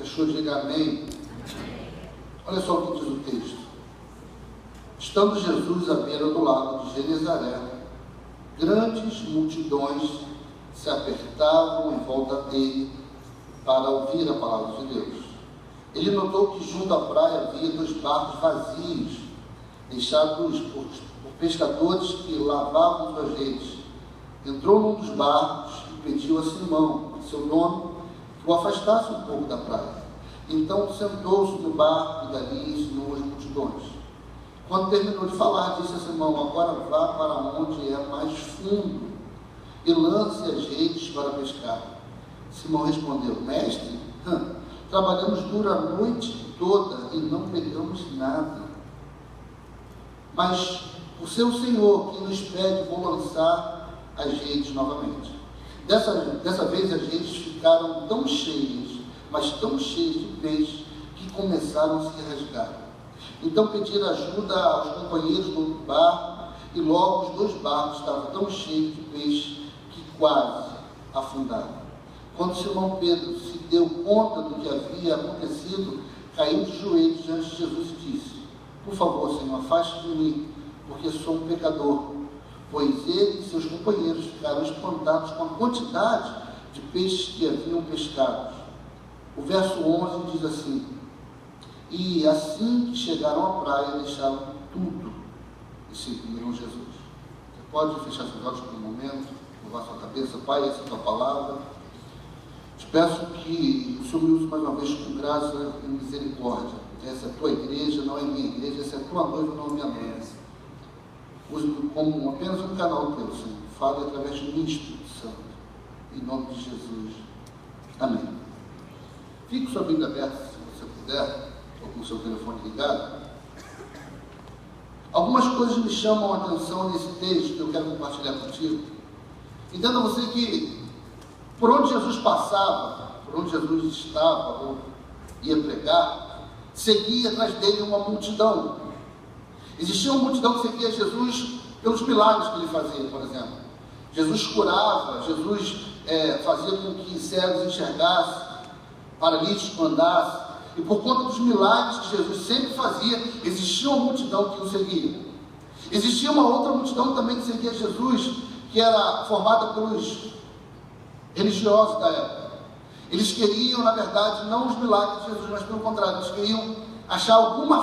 Achou? Diga amém. Olha só o que diz o texto. Estando Jesus à beira do lago de Genezaré, grandes multidões se apertavam em volta dele para ouvir a palavra de Deus. Ele notou que junto à praia havia 2 barcos vazios, deixados por pescadores que lavavam suas redes. Entrou num dos barcos e pediu a Simão, seu dono, que o afastasse um pouco da praia. Então sentou-se no barco e dali ensinou as multidões. Quando terminou de falar, disse a Simão: agora vá para onde é mais fundo e lance as redes para pescar. Simão respondeu: mestre, trabalhamos duro a noite toda e não pegamos nada. Mas o seu Senhor que nos pede, vou lançar as redes novamente. Dessa vez as redes ficaram tão cheias, mas tão cheias de peixe, que começaram a se rasgar. Então pediram ajuda aos companheiros do barco, e logo os 2 barcos estavam tão cheios de peixe que quase afundaram. Quando Simão Pedro se deu conta do que havia acontecido, caiu de joelhos diante de Jesus e disse: por favor, Senhor, afaste de mim, porque sou um pecador. Pois ele e seus companheiros ficaram espantados com a quantidade de peixes que haviam pescado. O verso 11 diz assim: e assim que chegaram à praia, deixaram tudo e seguiram Jesus. Você pode fechar seus olhos por um momento, curvar sua cabeça. Pai, essa é a tua palavra. Te peço que o Senhor me use mais uma vez com graça e misericórdia. Essa é a tua igreja, não é minha igreja. Essa é a tua noiva, não é minha noiva. Use-me como apenas um canal teu, Senhor. Fale através de mim, Espírito Santo. Em nome de Jesus. Amém. Fique com sua Bíblia aberta, se você puder, ou com o seu telefone ligado. Algumas coisas me chamam a atenção nesse texto que eu quero compartilhar contigo. Entenda você que por onde Jesus passava, por onde Jesus estava ou ia pregar, seguia atrás dele uma multidão. Existia uma multidão que seguia Jesus pelos milagres que ele fazia, por exemplo. Jesus curava, Jesus fazia com que cegos enxergassem, paralíticos andassem. E por conta dos milagres que Jesus sempre fazia, existia uma multidão que o seguia. Existia uma outra multidão também que seguia Jesus, que era formada pelos religiosos da época. Eles queriam, na verdade, não os milagres de Jesus, mas pelo contrário, eles queriam achar alguma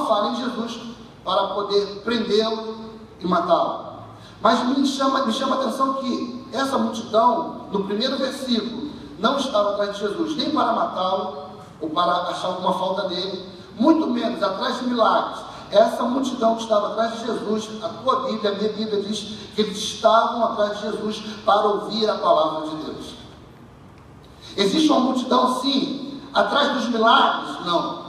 falha em Jesus para poder prendê-lo e matá-lo. Mas me chama a atenção que essa multidão, no primeiro versículo, não estava atrás de Jesus, nem para matá-lo ou para achar alguma falta nele, muito menos atrás de milagres. Essa multidão que estava atrás de Jesus, a tua Bíblia, a minha Bíblia diz que eles estavam atrás de Jesus para ouvir a palavra de Deus. Existe uma multidão, sim, atrás dos milagres? Não.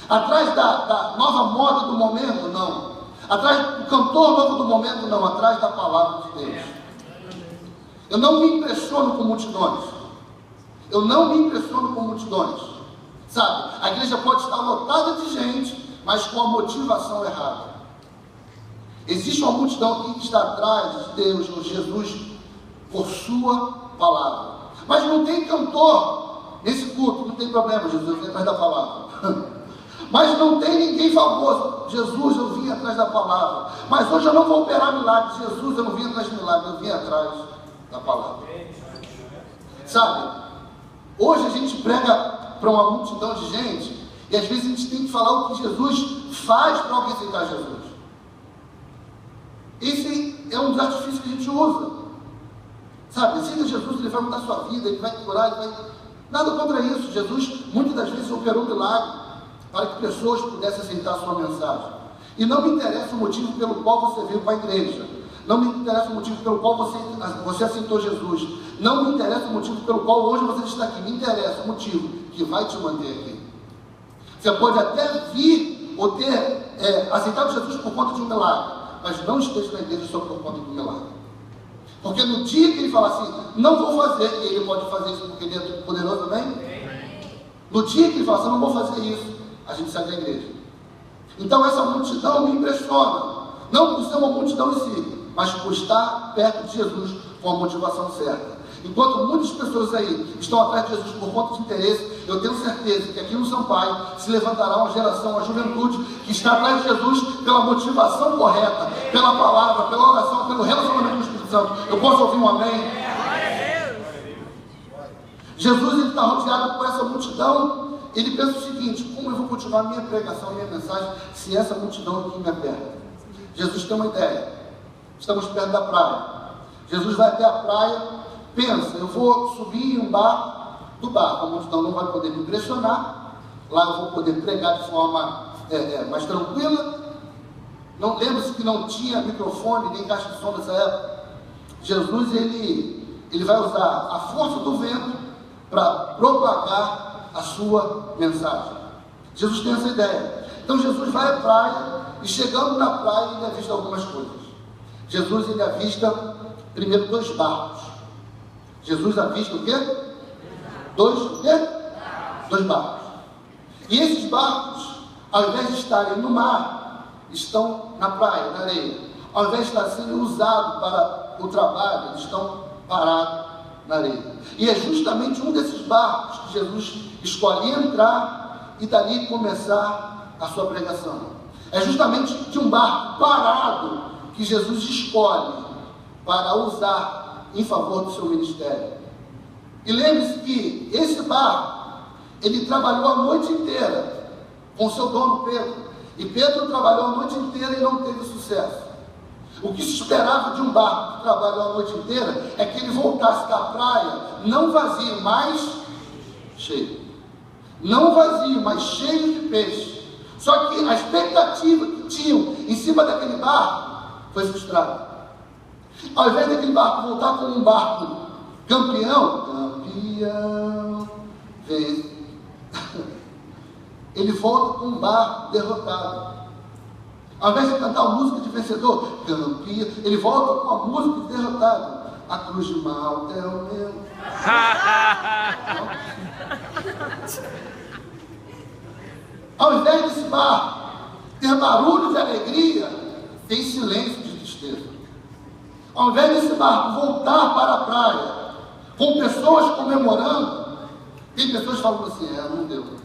Atrás da nova moda do momento? Não. Atrás do cantor novo do momento? Não. Atrás da palavra de Deus. Eu não me impressiono com multidões. Eu não me impressiono com multidões. Sabe, a igreja pode estar lotada de gente, mas com a motivação errada. Existe uma multidão aqui que está atrás de Deus, de Jesus, por sua palavra. Mas não tem cantor nesse culto, não tem problema, Jesus, eu vim atrás da palavra. Mas não tem ninguém famoso. Jesus, eu vim atrás da palavra. Mas hoje eu não vou operar milagres. Jesus, eu não vim atrás de milagres, eu vim atrás da palavra. Sabe, hoje a gente prega para uma multidão de gente, e às vezes a gente tem que falar o que Jesus faz para alguém aceitar Jesus. Esse é um dos artifícios que a gente usa. Sabe, aceita Jesus, ele vai mudar a sua vida, ele vai te curar, ele vai... Nada contra isso. Jesus muitas das vezes operou um milagre para que pessoas pudessem aceitar a sua mensagem. E não me interessa o motivo pelo qual você veio para a igreja. Não me interessa o motivo pelo qual você aceitou Jesus. Não me interessa o motivo pelo qual hoje você está aqui. Me interessa o motivo que vai te manter aqui. Você pode até vir ou ter aceitado Jesus por conta de um milagre, mas não esteja na igreja só por conta do milagre. Porque no dia que ele falar assim, não vou fazer, e ele pode fazer isso porque ele é todo poderoso também. No dia que ele falar assim, não vou fazer isso, a gente sai da igreja. Então essa multidão me impressiona, não por ser uma multidão em si, mas por estar perto de Jesus com a motivação certa. Enquanto muitas pessoas aí estão atrás de Jesus por conta de interesse, eu tenho certeza que aqui no Sampaio se levantará uma geração, uma juventude que está atrás de Jesus pela motivação correta, pela palavra, pela oração, pelo relacionamento com o Espírito Santo. Eu posso ouvir um amém? Jesus, ele está rodeado por essa multidão. Ele pensa o seguinte: como eu vou continuar minha pregação, minha mensagem, se essa multidão aqui me aperta? Jesus tem uma ideia. Estamos perto da praia. Jesus vai até a praia, pensa: eu vou subir em um barco. Do barco a multidão não vai poder me pressionar, lá eu vou poder pregar de forma mais tranquila. Não, lembre-se que não tinha microfone nem caixa de som nessa época. Jesus, ele vai usar a força do vento para propagar a sua mensagem. Jesus tem essa ideia. Então Jesus vai à praia, e chegando na praia ele avista algumas coisas. Jesus, ele avista primeiro 2 barcos. Jesus avista o quê? 2 barcos. E esses barcos, ao invés de estarem no mar, estão na praia, na areia. Ao invés de estarem sendo usados para o trabalho, eles estão parados na areia. E é justamente um desses barcos que Jesus escolhe entrar e dali começar a sua pregação. É justamente de um barco parado que Jesus escolhe para usar em favor do seu ministério. E lembre-se que esse barco, ele trabalhou a noite inteira com seu dono Pedro. E Pedro trabalhou a noite inteira e não teve sucesso. O que se esperava de um barco que trabalhou a noite inteira é que ele voltasse da praia não vazio, mas cheio. Não vazio, mas cheio de peixe. Só que a expectativa que tinham em cima daquele barco foi frustrada. Ao invés daquele barco voltar com um barco campeão, vem. Ele volta com um barco derrotado. Ao invés de cantar a música de vencedor, campeão, ele volta com a música de derrotado. A cruz de Malta é o meu. Ao invés desse barco ter barulho de alegria, tem silêncio de tristeza. Ao invés desse barco voltar para a praia, com pessoas comemorando, tem pessoas falando assim: não deu.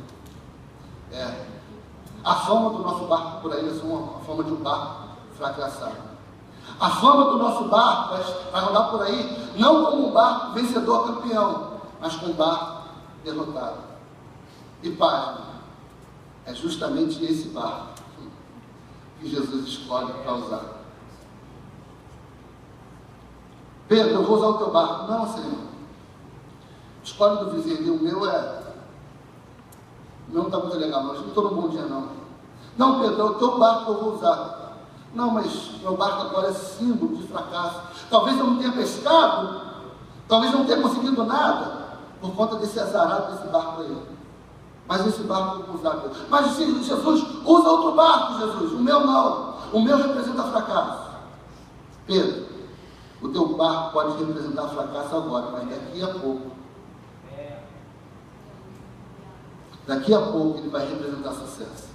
A fama do nosso barco por aí é só a fama de um barco fracassado. A fama do nosso barco vai rodar por aí, não como um barco vencedor campeão, mas como um barco derrotado. E pasme, é justamente esse barco que Jesus escolhe para usar. Pedro, eu vou usar o teu barco. Não, Senhor. Escolhe do vizinho, o meu não está muito legal, mas não estou num bom dia não. Não, Pedro, é o teu barco que eu vou usar. Não, mas meu barco agora é símbolo de fracasso. Talvez eu não tenha pescado, talvez não tenha conseguido nada, por conta desse azarado desse barco aí. Mas esse barco eu vou usar, Pedro. Mas Jesus, usa outro barco, Jesus. O meu não. O meu representa fracasso. Pedro, o teu barco pode representar fracasso agora, mas daqui a pouco ele vai representar sucesso.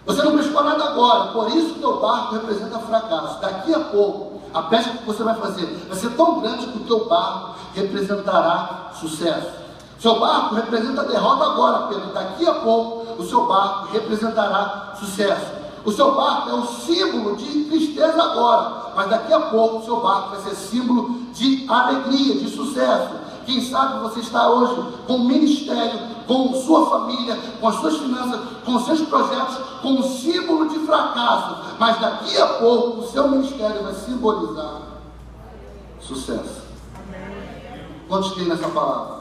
Você não pescou nada agora, por isso que o teu barco representa fracasso. Daqui a pouco, a pesca que você vai fazer vai ser tão grande que o teu barco representará sucesso. Seu barco representa derrota agora, Pedro. Daqui a pouco, o seu barco representará sucesso. O seu barco é um símbolo de tristeza agora, mas daqui a pouco o seu barco vai ser símbolo de alegria, de sucesso. Quem sabe você está hoje com o ministério, com sua família, com as suas finanças, com os seus projetos, com um símbolo de fracasso, mas daqui a pouco o seu ministério vai simbolizar sucesso. Quantos tem nessa palavra?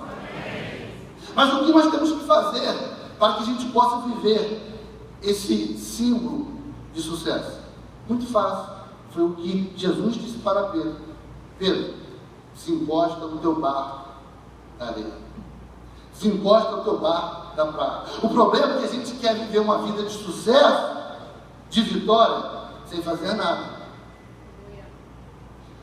Mas o que nós temos que fazer para que a gente possa viver esse símbolo de sucesso? Muito fácil. Foi o que Jesus disse para Pedro: Pedro, se encosta no teu barco da areia, se encosta no teu barco da praia. O problema é que a gente quer viver uma vida de sucesso, de vitória, sem fazer nada.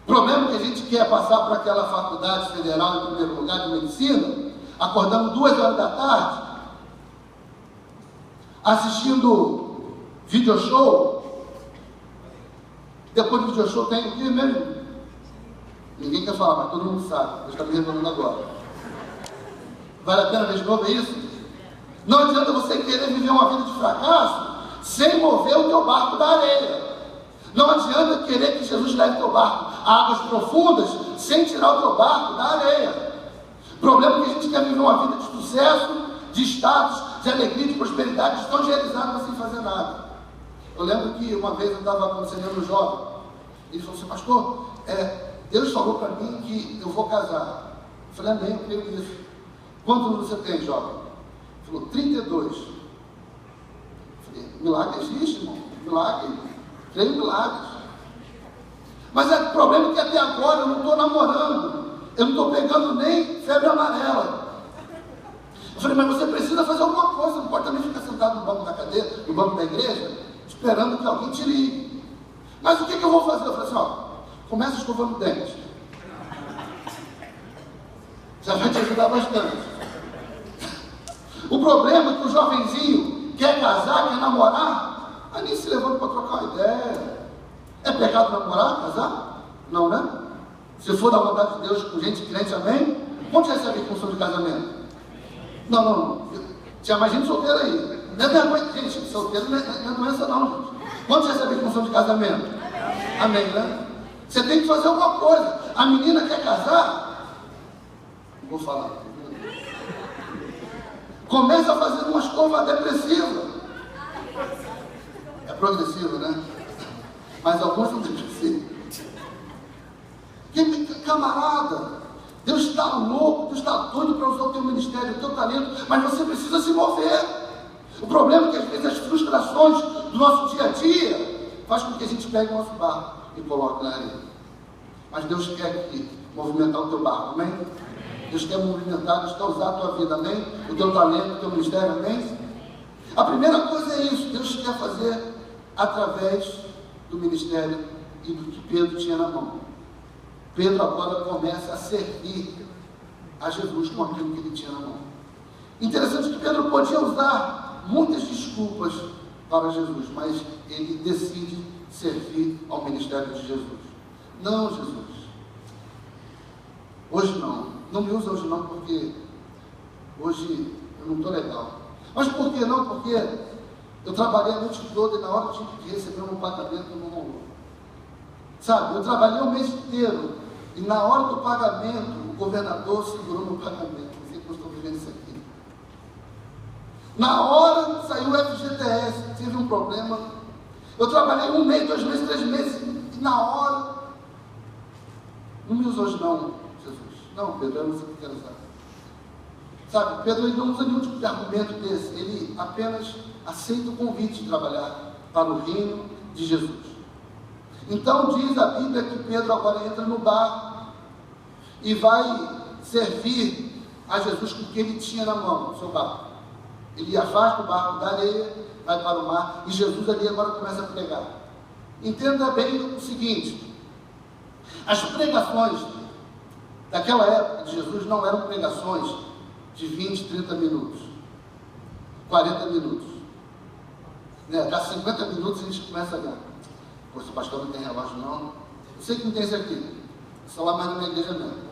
O problema é que a gente quer passar por aquela faculdade federal em primeiro lugar de medicina, acordando 2 horas da tarde, assistindo video show, Depois do video show tem o que mesmo? Ninguém quer falar, mas todo mundo sabe. Deus está me revelando agora. Vale a pena ver de novo, é isso? Não adianta você querer viver uma vida de fracasso sem mover o teu barco da areia. Não adianta querer que Jesus leve teu barco a águas profundas sem tirar o teu barco da areia. O problema é que a gente quer viver uma vida de sucesso, de status, de alegria, de prosperidade, de tão realizado, mas sem fazer nada. Eu lembro que uma vez eu estava aconselhando um jovem, ele falou assim: pastor, Deus falou para mim que eu vou casar. Eu falei: amém, eu creio nisso. Quantos anos você tem, jovem? Ele falou: 32. Eu falei: milagre existe, irmão, milagre, creio em milagres. Mas o problema é que até agora eu não estou namorando, eu não estou pegando nem febre amarela. Eu falei: mas você precisa fazer alguma coisa, não pode também ficar sentado no banco da cadeira, no banco da igreja, esperando que alguém te ligue. Mas o que eu vou fazer? Eu falei assim: começa escovando o dente. Já vai te ajudar bastante. O problema é que o jovenzinho quer casar, quer namorar, aí nem se levanta para trocar uma ideia. É pecado namorar, casar? Não, né? Se for da vontade de Deus com gente crente, amém? Onde recebe a função de casamento? Não. Tinha mais gente solteira aí. Não é vergonha de gente solteira, não é doença não, gente. Quantos recebem função de casamento? Amém, né? Você tem que fazer alguma coisa. A menina quer casar? Não vou falar. Começa a fazer uma escova depressiva. É progressiva, né? Mas alguns são depressivos. Camarada, Deus está louco, Deus está doido para usar o teu ministério, o teu talento, mas você precisa se mover. O problema é que às vezes as frustrações do nosso dia a dia faz com que a gente pegue o nosso barco e coloque na areia. Mas Deus quer movimentar o teu barco, amém? Deus quer movimentar, Deus quer usar a tua vida, amém? O teu talento, o teu ministério, amém? A primeira coisa é isso, Deus quer fazer através do ministério e do que Pedro tinha na mão. Pedro agora começa a servir a Jesus com aquilo que ele tinha na mão. Interessante que Pedro podia usar muitas desculpas para Jesus, mas ele decide servir ao ministério de Jesus. Não, Jesus, hoje não me usa hoje não, porque hoje eu não estou legal. Mas por que não? Porque eu trabalhei a noite toda e na hora eu tive que receber um pagamento no rolou. Sabe, eu trabalhei o mês inteiro e na hora do pagamento o governador segurou meu pagamento. Não sei como eu estou vivendo isso aqui. Na hora saiu o FGTS, tive um problema. Eu trabalhei 1 mês, 2 meses, 3 meses e na hora não me usa hoje não, Jesus. Não, Pedro, eu não sei o que quero usar. Sabe, Pedro ele não usa nenhum tipo de argumento desse. Ele apenas aceita o convite de trabalhar para o reino de Jesus. Então diz a Bíblia que Pedro agora entra no barco e vai servir a Jesus com o que ele tinha na mão, o seu barco. Ele afasta o barco da areia, vai para o mar, e Jesus ali agora começa a pregar. Entenda bem o seguinte: as pregações daquela época de Jesus não eram pregações de 20, 30 minutos, 40 minutos. Dá 50 minutos e a gente começa a ganhar. Pô, esse pastor não tem relógio não. Eu sei que não tem esse aqui. Só lá mais na minha igreja mesmo.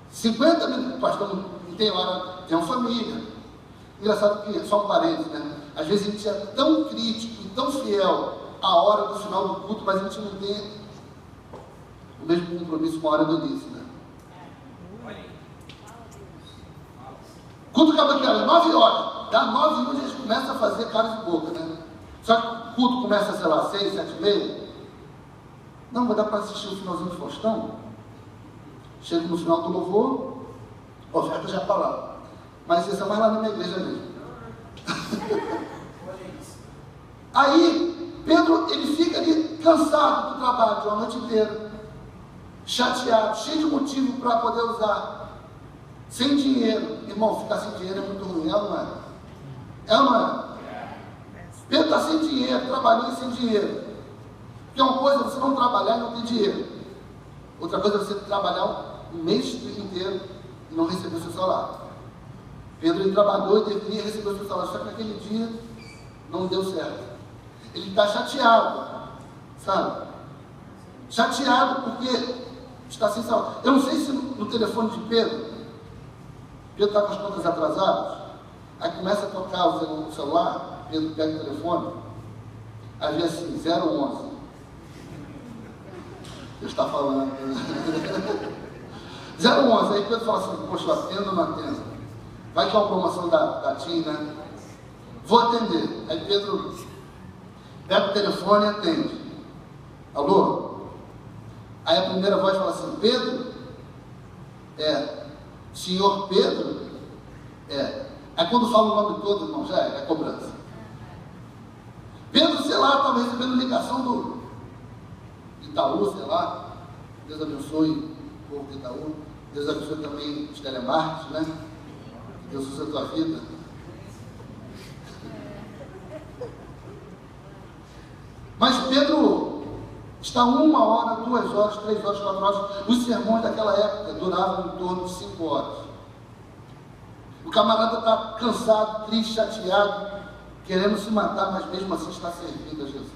50 minutos, pastor não tem hora, tem uma família. Engraçado que, só um parênteses, né? Às vezes a gente é tão crítico e tão fiel à hora do final do culto, mas a gente não tem o mesmo compromisso com a hora do início, né? Culto acaba aqui, olha, 9 horas. Dá 9 minutos a gente começa a fazer cara de boca, né? Só que o culto começa, sei lá, 6, 7 e meia. Não, vai dar para assistir o finalzinho do Faustão. Chega no final do louvor, a oferta já está lá. Mas isso é mais lá na minha igreja mesmo. Aí, Pedro, ele fica ali cansado do trabalho, a noite inteira. Chateado, cheio de motivo para poder usar. Sem dinheiro. Irmão, ficar sem dinheiro é muito ruim, é ou não é? É ou não é? Pedro está sem dinheiro, trabalhando sem dinheiro. Porque uma coisa é você não trabalhar e não ter dinheiro. Outra coisa é você trabalhar um mês inteiro e não receber o seu salário. Pedro ele trabalhou e deveria receber o seu salário, só que naquele dia não deu certo. ele está chateado, sabe? Chateado porque está sem saúde. Eu não sei se no telefone de Pedro está com as contas atrasadas, aí começa a tocar o celular, Pedro pega o telefone, aí vê assim, 011. Deus está falando. 011, aí Pedro fala assim, poxa, atendo ou não atendo? Vai que é uma promoção da TIM, né? Vou atender. Aí Pedro pega o telefone e atende. Alô? Aí a primeira voz fala assim, Pedro? Senhor Pedro? Aí quando fala o nome todo, irmão, já é cobrança. Pedro, sei lá, estava recebendo ligação do Itaú, sei lá. Deus abençoe o povo de Itaú. Deus abençoe também os telemarketing, né? Que Deus use a tua vida. Mas Pedro está 1 hora, 2 horas, 3 horas, 4 horas. Os sermões daquela época duravam em torno de 5 horas. O camarada está cansado, triste, chateado, querendo se matar, mas mesmo assim está servindo a Jesus.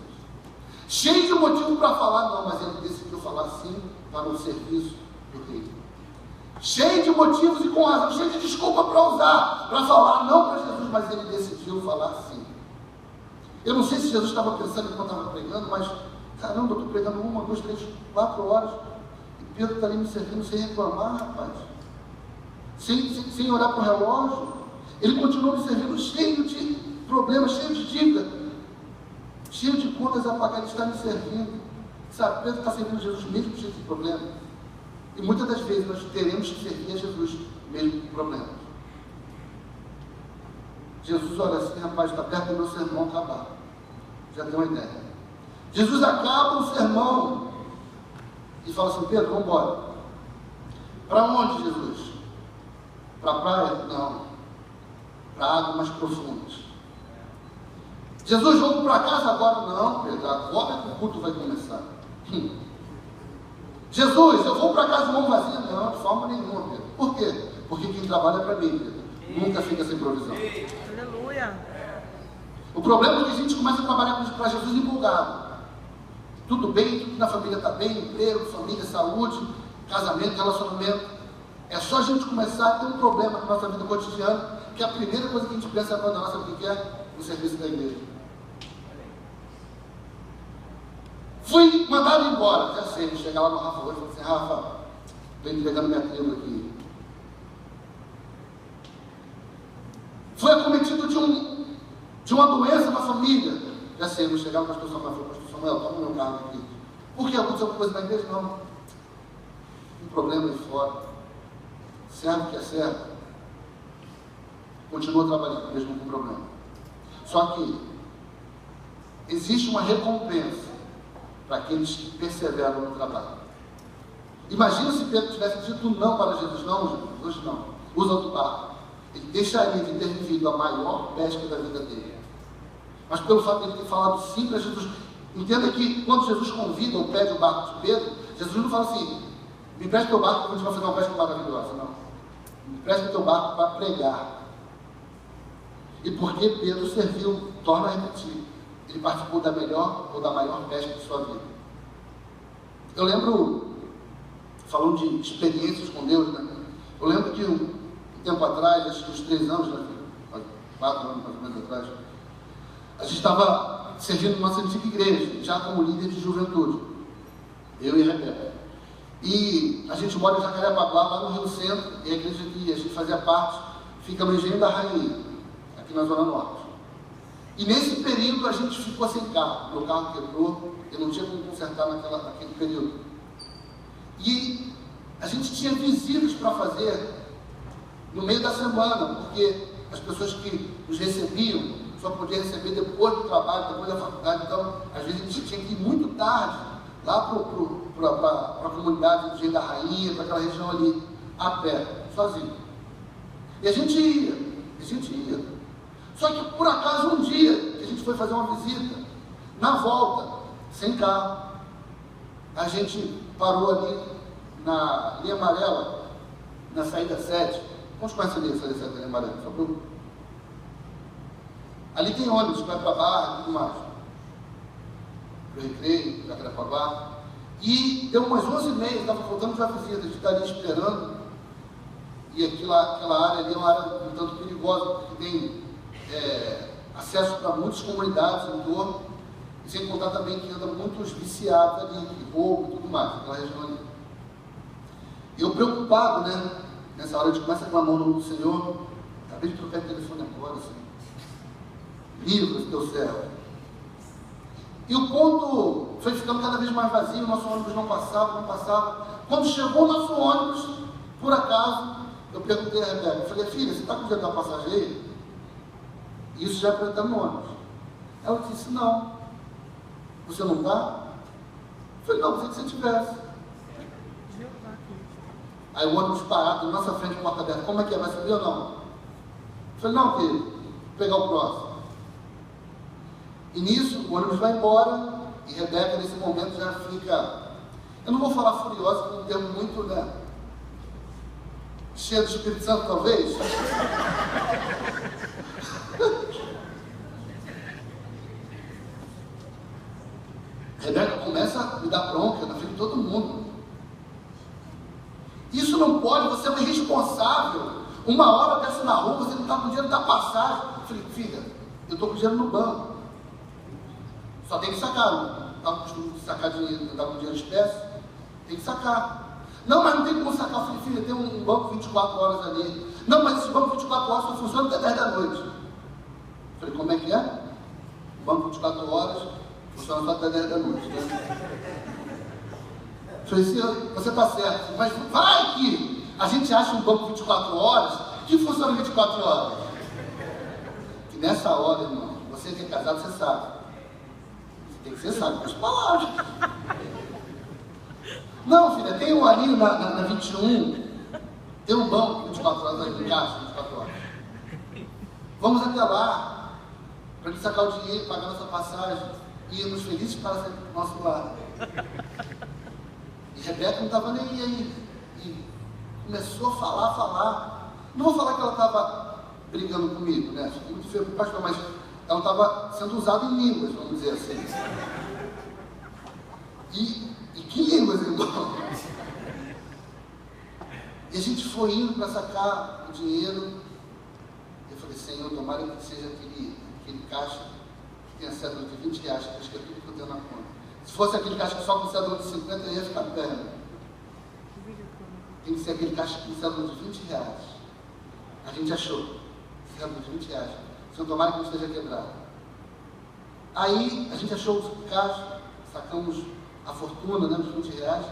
Cheio de motivo para falar, não, mas ele decidiu falar sim para o serviço do rei. Cheio de motivos e com razão, cheio de desculpa para usar, para falar não para Jesus, mas ele decidiu falar sim. Eu não sei se Jesus estava pensando enquanto estava pregando, mas caramba, eu estou pregando 1, 2, 3, 4 horas e Pedro está ali me servindo sem reclamar, rapaz. Sem orar para o relógio. Ele continuou me servindo cheio de problemas, cheio de dívida, cheio de contas a pagar. Ele está me servindo. Sabe, Pedro está servindo Jesus mesmo cheio de problemas. E muitas das vezes nós teremos que servir a Jesus mesmo com problemas. Jesus olha assim, rapaz, está perto do meu sermão acabar. Já tem uma ideia. Jesus acaba o sermão e fala assim, Pedro, vamos embora. Para onde, Jesus? Para a praia? Não. Para águas mais profundas. Jesus, vamos para casa agora? Não, Pedro, agora que o culto vai começar. Jesus, eu vou para casa de mão vazia? Não, de forma nenhuma, Pedro. Por quê? Porque quem trabalha é para mim, Pedro. Nunca fica sem provisão. Aleluia. O problema é que a gente começa a trabalhar para Jesus empolgado. Tudo bem, tudo na família está bem, emprego, família, saúde, casamento, relacionamento. É só a gente começar a ter um problema na nossa vida cotidiana, que a primeira coisa que a gente pensa é abandonar, sabe o que é? O serviço da igreja. Fui mandado embora, já sei, chegar lá no Rafa hoje e falar assim, Rafa, estou entregando minha tribo aqui. Foi acometido de uma doença na família. Já sei, vou chegar no pastor Samuel, pastor Samuel, toma o meu carro aqui. Por que aconteceu alguma coisa na igreja? Não. Um problema aí fora. Servo que é servo, continua trabalhando mesmo com problema. Só que existe uma recompensa para aqueles que perseveram no trabalho. Imagina se Pedro tivesse dito não para Jesus, não, Jesus não, usa outro barco. Ele deixaria de ter vivido a maior pesca da vida dele. Mas pelo fato de ele ter falado sim para Jesus, entenda que quando Jesus convida ou pede o barco de Pedro, Jesus não fala assim, me empresta teu barco que a gente vai fazer uma pesca maravilhosa, não. Me empresta teu barco para pregar. E porque Pedro serviu, torna a repetir, ele participou da melhor ou da maior pesca de sua vida. Eu lembro, falando de experiências com Deus, né? Eu lembro que um tempo atrás, acho que uns 3 anos, né? 4 anos mais ou menos atrás, a gente estava servindo nossa antiga igreja, já como líder de juventude, eu e a Rebeca. E a gente mora em Jacarepaguá, lá no Rio Centro, e a igreja que a gente fazia parte fica no Engenho da Rainha, aqui na Zona Norte. E nesse período a gente ficou sem carro, meu carro quebrou, eu não tinha como consertar naquele período. E a gente tinha visitas para fazer no meio da semana, porque as pessoas que nos recebiam só podiam receber depois do trabalho, depois da faculdade, então às vezes a gente tinha que ir muito tarde lá para a comunidade do Engenho da Rainha, para aquela região ali, a pé, sozinho. E a gente ia. Só que por acaso um dia que a gente foi fazer uma visita, na volta, sem carro, a gente parou ali na linha amarela, na saída 7. Quantos conhecem ali a saída 7 da linha amarela? Só para... Ali tem ônibus, vai para Barra e tudo mais. para o Recreio, para Jacarepaguá. E deu umas 11h30, estava voltando para a visita, a gente está ali esperando. E aquela área ali é uma área um tanto perigosa, porque tem acesso para muitas comunidades em torno. E sem contar também que anda muitos viciados ali, que roubam e tudo mais, naquela região ali. E eu preocupado, né? Nessa hora a gente começa a clamar o nome do Senhor. Acabei de trocar de telefone agora, assim. Livros, teu servo. E o ponto foi ficando cada vez mais vazio, o nosso ônibus não passava. Quando chegou o nosso ônibus, por acaso, eu perguntei a Rebeca, eu falei, filha, você está com o dinheiro da passagem aí? Isso já é para entrar no ônibus. Ela disse, não. Você não está? Eu falei, não, pensei que você tivesse. Aí o ônibus parado, na nossa frente, porta aberta, como é que é? Vai subir ou não? Eu falei, não, filho, vou pegar o próximo. E nisso, o ônibus vai embora, e Rebeca, nesse momento, já fica, eu não vou falar furiosa, porque é um termo muito, né, cheio do Espírito Santo, talvez. Rebeca começa a me dar bronca na frente de todo mundo. Isso não pode, você é um irresponsável. Uma hora eu desço na rua, você não está com dinheiro da passagem. Eu falei, filha, eu estou com dinheiro no banco. Só tem que sacar. Não está com costume de sacar dinheiro, não está com dinheiro de espécie. Tem que sacar. Não, mas não tem como sacar. Eu falei, filha, tem um banco 24 horas ali. Não, mas esse banco 24 horas só funciona até 10 da noite. Eu falei, como é que é? O banco 24 horas funciona só até 10 da noite, né? Eu falei, senhor, você está certo, mas vai que a gente acha um banco 24 horas que funciona 24 horas. Que nessa hora, irmão, você que é casado, você sabe. Você tem que ser sábio com as palavras. Não, filha, tem um ali na 21, tem um banco 24 horas aí, em caixa, 24 horas. Vamos até lá, para gente sacar o dinheiro, pagar nossa passagem, e irmos felizes para sair do nosso lar. E Rebeca não estava nem aí. E começou a falar. Não vou falar que ela estava brigando comigo, né? Fiquei muito feio com o pastor, mas ela estava sendo usada em línguas, vamos dizer assim. E que línguas, irmão? E a gente foi indo para sacar o dinheiro. Eu falei, Senhor, tomara que seja aquele caixa que tenha cédula de 20 reais, que acho que é tudo que eu tenho na conta. Se fosse aquele caixa só com cédula de 50, eu ia ficar perto. Tem que ser aquele caixa com cédula de 20 reais. A gente achou. Cédula de 20 reais. Senhor, tomara que não esteja quebrado. Aí a gente achou o caixa, sacamos a fortuna, né, dos 20 reais.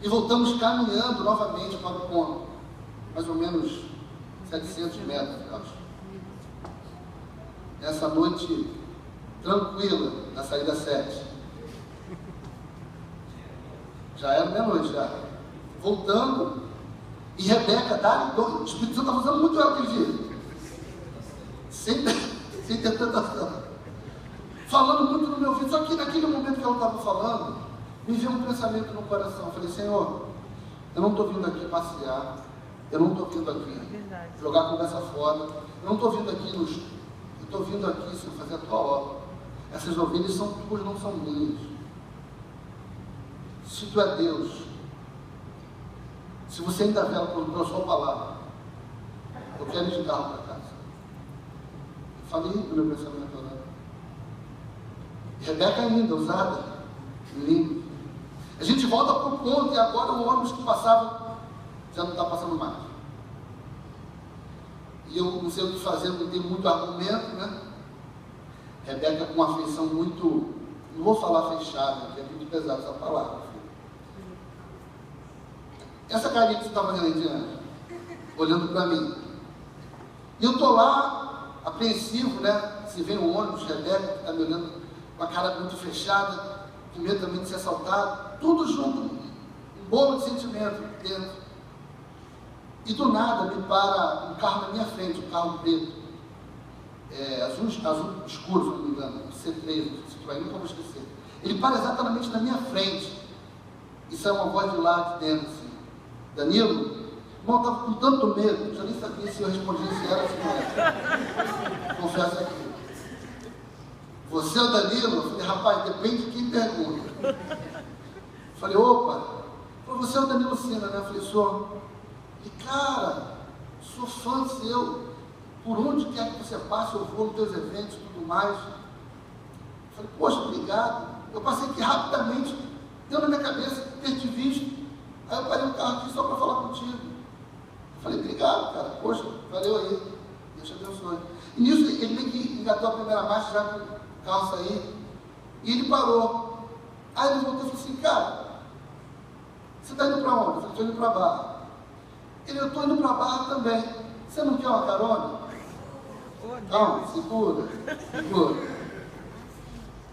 E voltamos caminhando novamente para o ponto. Mais ou menos 700 metros, acho. Essa noite tranquila, na saída 7. Já era meia-noite, já. Voltando, e Rebeca, o Espírito Santo estava usando muito ela aquele dia. Sem interpretação. Falando muito no meu ouvido. Só que naquele momento que ela estava falando, me veio um pensamento no coração. Eu falei, Senhor, eu não estou vindo aqui passear, eu não estou vindo aqui jogar conversa fora, eu não estou vindo aqui eu estou vindo aqui, Senhor, fazer a tua obra. Essas ovelhas são tuas, não são minhas. Se tu é Deus, se você ainda vela pela sua palavra, eu quero ir de carro para casa. Eu falei no meu pensamento, né? Rebeca ainda, usada, lindo. A gente volta para o ponto e agora o ônibus que passava já não está passando mais. E eu não sei o que fazer, não tenho muito argumento, né? Rebeca com uma afeição muito, não vou falar fechada, porque é muito pesada essa palavra. Essa carinha que você está fazendo aí diante, olhando para mim. E eu estou lá, apreensivo, né? Se vem um ônibus, Rebeca, que está me olhando com a cara muito fechada, com medo também de ser assaltado, tudo junto, um bolo de sentimento dentro. E do nada me para um carro na minha frente, um carro preto, azul escuro, se não me engano, C3, Citroën, nunca vou esquecer. Ele para exatamente na minha frente, e sai uma voz de lá de dentro, assim, Danilo, irmão, estava com tanto medo, já nem sabia se eu respondia se era ou se não era. Confesso aqui. você é o Danilo? Eu falei, rapaz, depende de quem pergunta. Eu falei, opa, você é o Danilo Sena, né? Eu falei, sou. E cara, sou fã seu, por onde quer que você passe, eu vou nos teus eventos e tudo mais. Eu falei, poxa, obrigado. Eu passei aqui rapidamente, deu na minha cabeça ter te visto. Aí eu parei o carro aqui só para falar contigo. Eu falei, obrigado, cara, poxa, valeu aí, Deus te abençoe. E nisso ele meio que engatou a primeira marcha já para o carro sair, e ele parou. Aí ele voltou e falou assim, cara, você está indo para onde? Eu falei, estou indo para a Barra. Ele, eu estou indo para a Barra também. Você não quer uma carona? Calma, segura.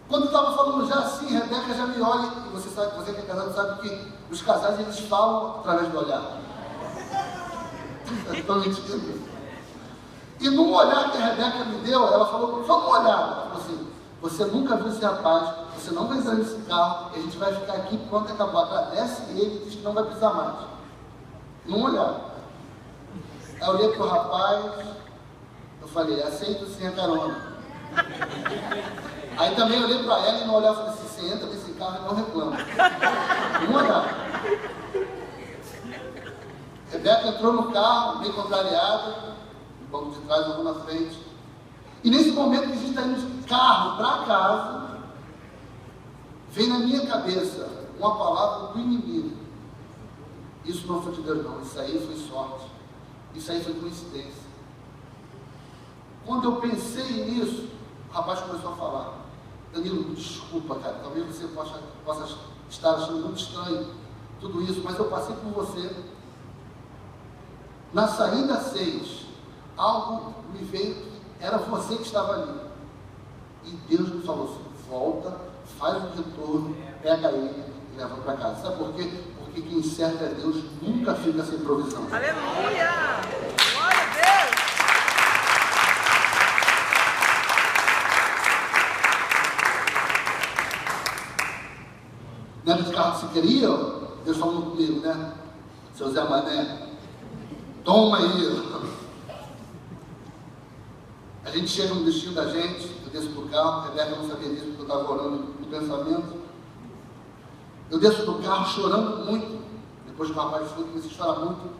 Quando eu estava falando já assim, Rebeca já me olha, e você sabe, você que é casado sabe que os casais eles falam através do olhar. Estão mentindo. E num olhar que a Rebeca me deu, ela falou, só um olhar, ela falou assim, você nunca viu esse rapaz, você não vai entrar nesse carro, e a gente vai ficar aqui, pronto, acabou. Agradece ele e diz que não vai precisar mais. Num olhar. Aí eu olhei para o rapaz, eu falei, aceito sim a carona. Aí também eu olhei para ela e no olhar falei assim, você entra nesse carro e não reclama. Num olhar. Rebeca entrou no carro, meio contrariada, no banco de trás, eu vou na frente. E nesse momento que a gente está indo de carro para casa, vem na minha cabeça uma palavra do inimigo. Isso não foi de Deus não, isso aí foi sorte. Isso aí foi coincidência. Quando eu pensei nisso, o rapaz começou a falar, Danilo, desculpa, cara, talvez você possa estar achando muito estranho tudo isso, mas eu passei por você. Na saída 6, algo me veio que era você que estava ali. E Deus me falou assim, volta, faz o retorno, pega ele e leva para casa. Sabe por quê? Porque quem serve a Deus nunca fica sem provisão. Aleluia! Glória a Deus! Lembra de carro que você queria? Deus falou comigo, né? Seu Zé Mané, toma aí. A gente chega no destino da gente, eu desço do carro, a Rebeca não sabia disso porque eu estava orando no pensamento. Eu desço do carro chorando muito. Depois que o rapaz foi, comecei a chorar muito.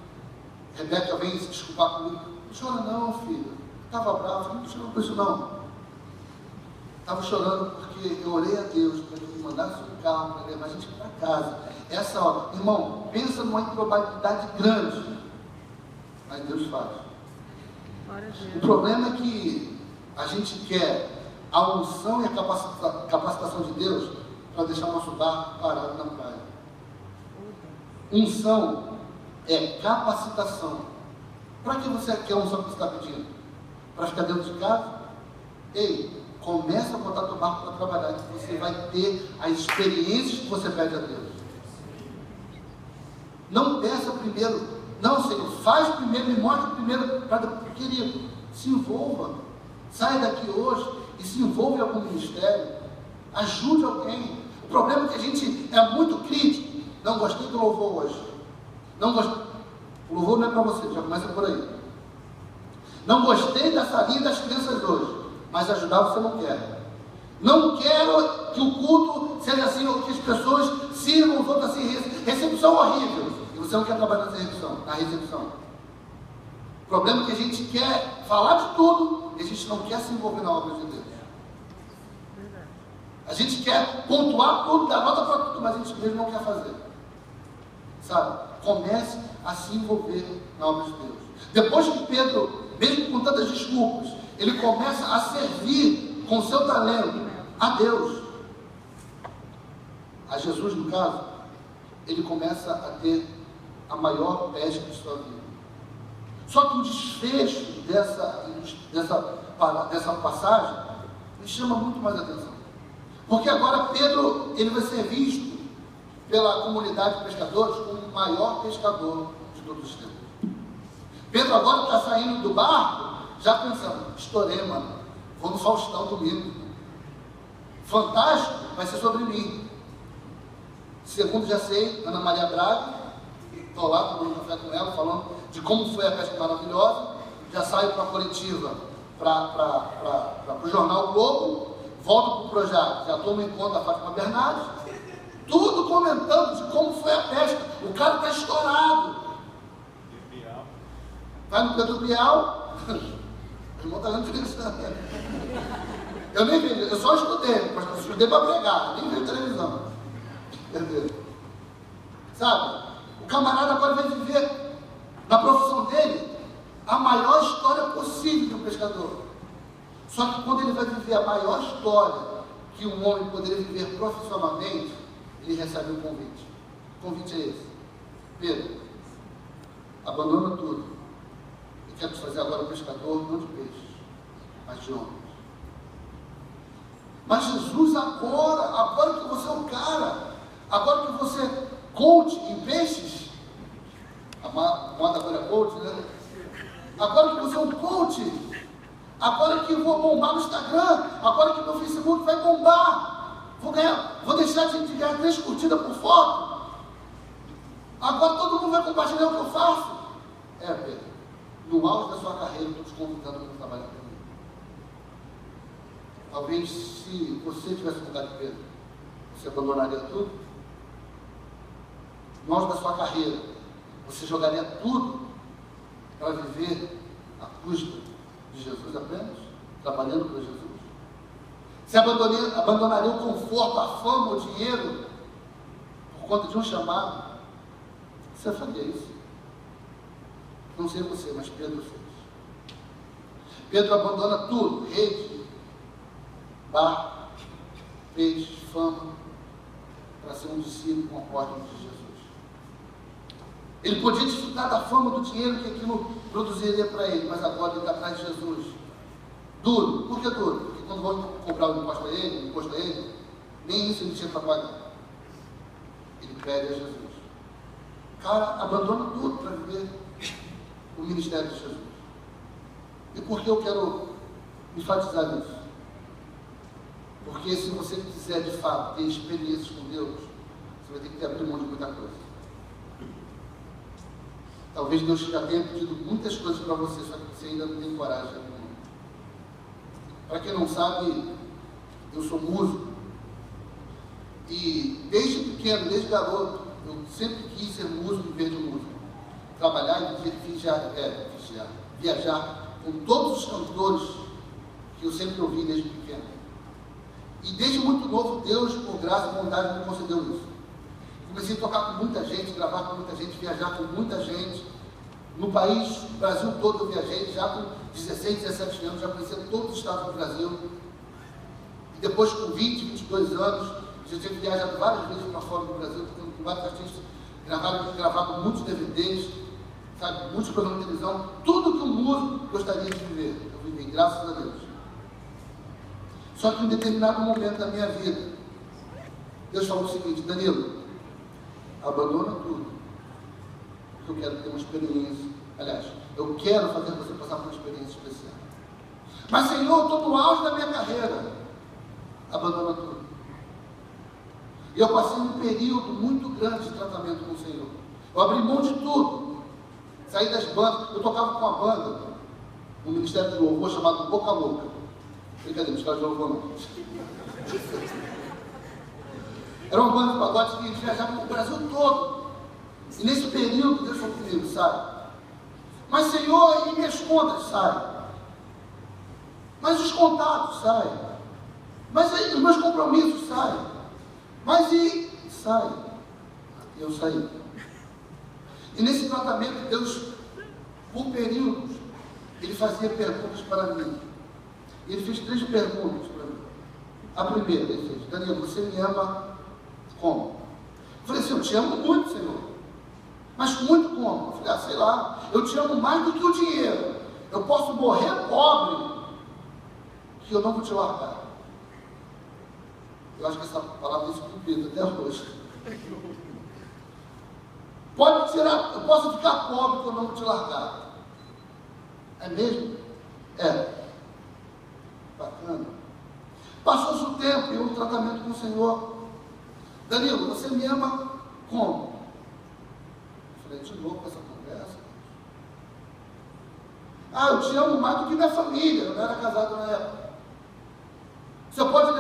A Rebeca vem se desculpar comigo. Não chora não, filho. Estava bravo, não chora por isso não. Estava chorando porque eu orei a Deus para que ele mandasse um carro para levar a gente para casa. Essa hora, irmão, pensa numa improbabilidade grande. Mas Deus faz. O problema é que a gente quer a unção e a capacitação de Deus para deixar o nosso barco parado na praia. Unção é capacitação. Para que você quer a unção que você está pedindo? Para ficar dentro de casa? Ei, começa a botar teu barco para trabalhar, que você vai ter as experiências que você pede a Deus. Não peça primeiro. Não, Senhor, faz primeiro, me mostra primeiro, querido, se envolva, saia daqui hoje e se envolva em algum ministério, ajude alguém. O problema é que a gente é muito crítico. Não gostei do louvor hoje, não gostei, o louvor não é para você, já começa por aí. Não gostei dessa linha das crianças hoje, mas ajudar você não quer. Não quero que o culto seja assim, ou que as pessoas sirvam os outros assim, recepção horrível. Você não quer trabalhar na recepção. O problema é que a gente quer falar de tudo e a gente não quer se envolver na obra de Deus. A gente quer pontuar tudo, dar nota para tudo, mas a gente mesmo não quer fazer. Sabe? Comece a se envolver na obra de Deus. Depois que Pedro, mesmo com tantas desculpas, ele começa a servir com seu talento a Deus, a Jesus no caso, ele começa a ter a maior pesca de sua vida. Só que o desfecho dessa passagem me chama muito mais atenção. Porque agora Pedro, ele vai ser visto pela comunidade de pescadores como o maior pescador de todos os tempos. Pedro agora está saindo do barco, já pensando, estourei, mano, vou no Faustão domingo. Fantástico, vai ser sobre mim. Segundo, já sei, Ana Maria Braga, estou lá tomando café com ela, falando de como foi a pesca maravilhosa. Já saio para a coletiva, para o jornal o Globo, volto para o Projac, já tomo em conta a Fátima Bernardes, tudo comentando de como foi a pesca. O cara está estourado. Vai no Pedro Bial, o irmão está lendo televisão. Eu nem vi, eu só estudei para pregar, nem vi televisão. Entendeu? Sabe? O camarada agora vai viver, na profissão dele, a maior história possível de um pescador. Só que quando ele vai viver a maior história que um homem poderia viver profissionalmente, ele recebe um convite. O convite é esse: Pedro, abandona tudo e quero te fazer agora pescador, não de peixes, mas de homens. Mas Jesus, agora que você é um cara, agora que você é coach em peixes, a moda agora é coach, né? Agora que você é um coach, agora que eu vou bombar no Instagram, agora que meu Facebook vai bombar, vou deixar de ganhar 3 curtidas por foto, agora todo mundo vai compartilhar o que eu faço. Pedro, no auge da sua carreira, eu estou te convidando para trabalhar comigo. Talvez, se você tivesse no lugar de Pedro, você abandonaria tudo? No auge da sua carreira, você jogaria tudo para viver à custa de Jesus apenas? Trabalhando para Jesus? Você abandonaria o conforto, a fama, o dinheiro, por conta de um chamado? Você faria isso? Não sei você, mas Pedro fez. Pedro abandona tudo: rede, barco, peixe, fama, para ser um discípulo conforme de Jesus. Ele podia desfrutar da fama, do dinheiro que aquilo produziria para ele, mas agora ele está atrás de Jesus. Duro. Por que duro? Porque quando vão cobrar o imposto a ele, nem isso ele tinha para pagar. Ele pede a Jesus. O cara abandona tudo para viver o ministério de Jesus. E por que eu quero enfatizar nisso? Porque se você quiser de fato ter experiências com Deus, você vai ter que abrir mão de muita coisa. Talvez Deus já tenha pedido muitas coisas para você, só que você ainda não tem coragem de abrir mão. Para quem não sabe, eu sou músico. E desde pequeno, desde garoto, eu sempre quis ser músico em vez de músico. Trabalhar e viajar com todos os cantores que eu sempre ouvi desde pequeno. E desde muito novo, Deus, por graça e bondade, me concedeu isso. Comecei a tocar com muita gente, gravar com muita gente, viajar com muita gente. No país, no Brasil todo eu viajei, já com 16, 17 anos, já conhecia todos os estados do Brasil. E depois, com 20, 22 anos, já tinha viajado várias vezes para fora do Brasil, tocando com vários artistas, gravado muitos DVDs, sabe, muitos programas de televisão, tudo que um músico gostaria de viver. Eu vivi, graças a Deus. Só que em um determinado momento da minha vida, Deus falou o seguinte: Danilo, abandona tudo, porque eu quero ter uma experiência. Aliás, eu quero fazer você passar por uma experiência especial. Mas, Senhor, eu estou no auge da minha carreira. Abandona tudo. E eu passei um período muito grande de tratamento com o Senhor. Eu abri mão de tudo. Saí das bandas. Eu tocava com uma banda no Ministério de Louvor chamado Boca Louca. Brincadeira, os caras de louvor não. Era uma banda de pagode que a gente viajava para o Brasil todo. E nesse período, Deus falou comigo: sai. Mas, Senhor, e minhas contas? Sai. Mas os contatos? Sai. Mas os meus compromissos? Sai. Mas e... sai. E eu saí. E nesse tratamento, Deus, por períodos, Ele fazia perguntas para mim. E Ele fez 3 perguntas para mim. A primeira, Ele fez: Danilo, você me ama como? Eu falei assim: eu te amo muito, Senhor. Mas muito como? Eu falei: sei lá, eu te amo mais do que o dinheiro. Eu posso morrer pobre, que eu não vou te largar. Eu acho que essa palavra tem se cumprido até hoje. Pode tirar, eu posso ficar pobre, que eu não vou te largar. É mesmo? É. Bacana. Passou-se o tempo e eu no tratamento com o Senhor: Danilo, você me ama como? Eu falei: de novo com essa conversa. Eu te amo mais do que minha família. Eu não era casado na época. Você pode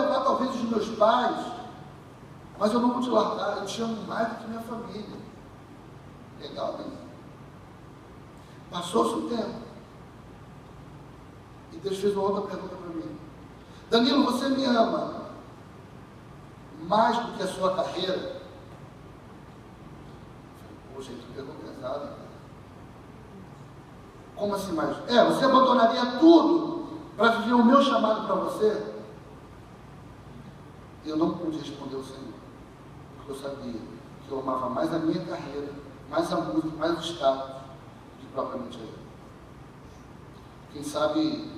pais, mas eu não vou te largar, eu te amo mais do que minha família. Legal, né? Passou-se o tempo. E Deus fez uma outra pergunta para mim. Danilo, você me ama mais do que a sua carreira? Poxa, que pergunta pesada, cara. Como assim mais? Você abandonaria tudo para viver o meu chamado para você? Eu não pude responder ao Senhor, porque eu sabia que eu amava mais a minha carreira, mais a música, mais o status, do que propriamente a Ele. Quem sabe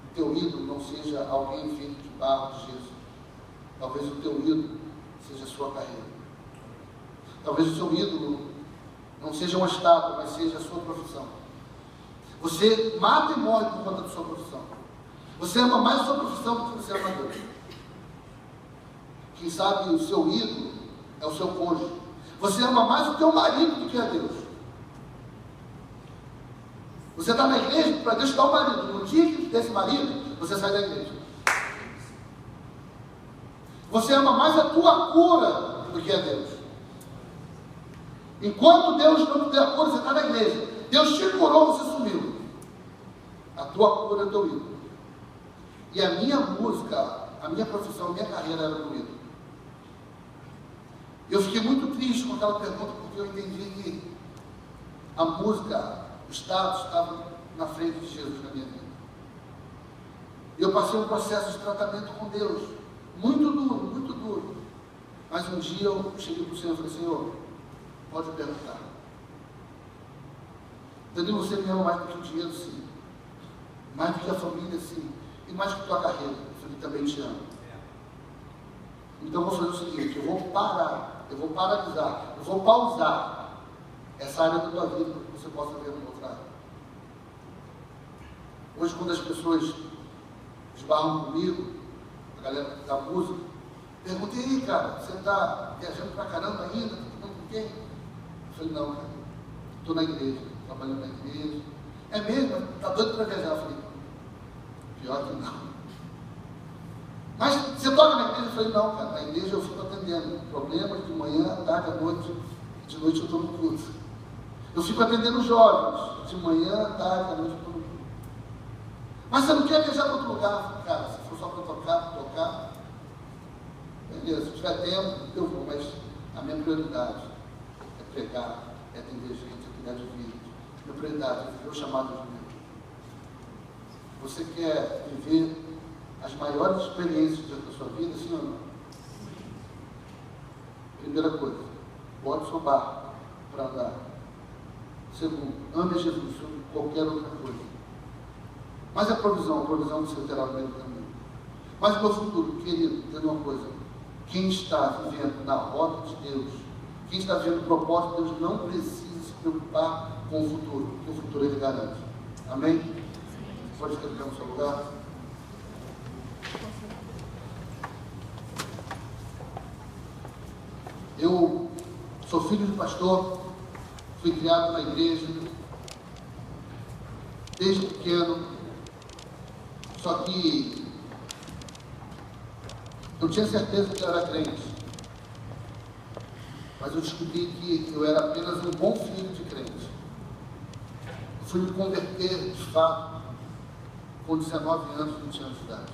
o teu ídolo não seja alguém feito de barro, de gesso. Talvez o teu ídolo seja a sua carreira. Talvez o seu ídolo não seja uma estátua, mas seja a sua profissão. Você mata e morre por conta da sua profissão. Você ama mais a sua profissão do que você ama a Deus. Quem sabe o seu ídolo é o seu cônjuge. Você ama mais o teu marido do que a Deus. Você está na igreja para Deus te dar o marido. No dia que desse marido, você sai da igreja. Você ama mais a tua cura do que a Deus. Enquanto Deus não te der a cura, você está na igreja. Deus te curou, você sumiu. A tua cura é o teu ídolo. E a minha música, a minha profissão, a minha carreira era do ídolo. Eu fiquei muito triste com aquela pergunta, porque eu entendi que a música, o status, estava na frente de Jesus na minha vida. E eu passei um processo de tratamento com Deus, muito duro, muito duro. Mas um dia eu cheguei para o Senhor e falei: Senhor, pode perguntar. Danilo, você me ama mais do que o dinheiro, sim. Mais do que a família, sim. E mais do que a tua carreira. Eu falei: também te amo. Então eu vou fazer o seguinte: eu vou parar, eu vou paralisar, eu vou pausar essa área da tua vida para que você possa ver uma outra área. Hoje, quando as pessoas esbarram comigo, a galera da música, pergunta: e aí, cara, você está viajando pra caramba ainda? Está ficando com quem? Eu falei: não, cara, estou na igreja, trabalhando na igreja. É mesmo? Está doido para viajar? Eu falei: pior que não. Mas você toca na igreja? Eu falei: não, cara, na igreja eu fico atendendo problemas de manhã, tarde, à noite, de noite eu estou no culto. Eu fico atendendo jovens, de manhã, tarde, à noite eu estou no culto. Mas você não quer viajar para outro lugar? Cara, se for só para tocar, beleza, se tiver tempo, eu vou, mas a minha prioridade é pregar, é atender gente, é cuidar de vida. Minha prioridade é viver o chamado de Deus. Você quer viver as maiores experiências da sua vida, sim ou não? Primeira coisa, bote seu barco para andar. Segundo, ame Jesus sobre qualquer outra coisa. Mas a provisão você terá no meio do caminho. Mas no futuro, querido, entenda uma coisa: quem está vivendo na rota de Deus, quem está vivendo o propósito de Deus, não precisa se preocupar com o futuro, porque o futuro Ele garante. Amém? Pode ficar no seu lugar. Eu sou filho de pastor, fui criado na igreja, desde pequeno. Só que eu tinha certeza que eu era crente, mas eu descobri que eu era apenas um bom filho de crente. Eu fui me converter, de fato, com 19 anos, 20 anos de idade.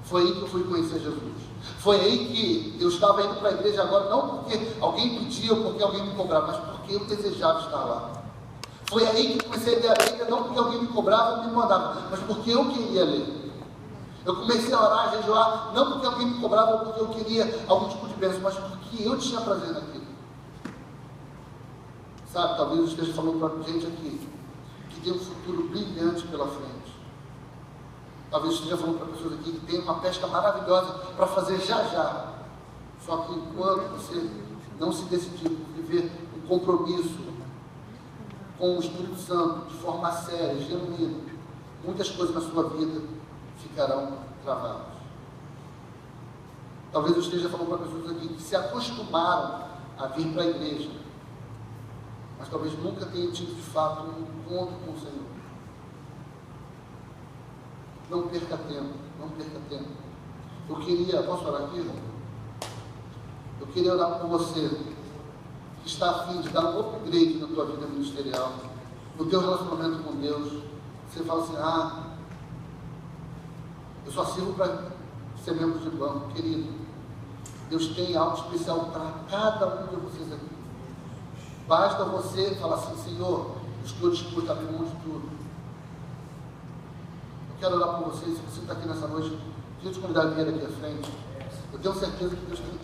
Foi aí que eu fui conhecer Jesus. Foi aí que eu estava indo para a igreja agora, não porque alguém pedia ou porque alguém me cobrava, mas porque eu desejava estar lá. Foi aí que comecei a ler a Bíblia, não porque alguém me cobrava ou me mandava, mas porque eu queria ler. Eu comecei a orar, a jejuar, não porque alguém me cobrava ou porque eu queria algum tipo de bênção, mas porque eu tinha prazer naquilo. Sabe, talvez eu esteja falando para gente aqui que tem um futuro brilhante pela frente. Talvez eu esteja falando para pessoas aqui que tem uma pesca maravilhosa para fazer já. Só que enquanto você não se decidir por viver um compromisso com o Espírito Santo, de forma séria, genuína, muitas coisas na sua vida ficarão travadas. Talvez eu esteja falando para pessoas aqui que se acostumaram a vir para a igreja, mas talvez nunca tenham tido de fato um encontro com o Senhor. Não perca tempo, não perca tempo. Eu queria, posso orar aqui? Eu queria orar por você que está a fim de dar um upgrade na tua vida ministerial, no teu relacionamento com Deus. Você fala assim, eu só sirvo para ser membro de banco. Querido, Deus tem algo especial para cada um de vocês aqui. Basta você falar assim, Senhor, eu estou disposto a abrir mão de tudo. Eu quero orar por vocês. Se você está aqui nessa noite, queria te convidar a vir aqui à frente. Eu tenho certeza que Deus tem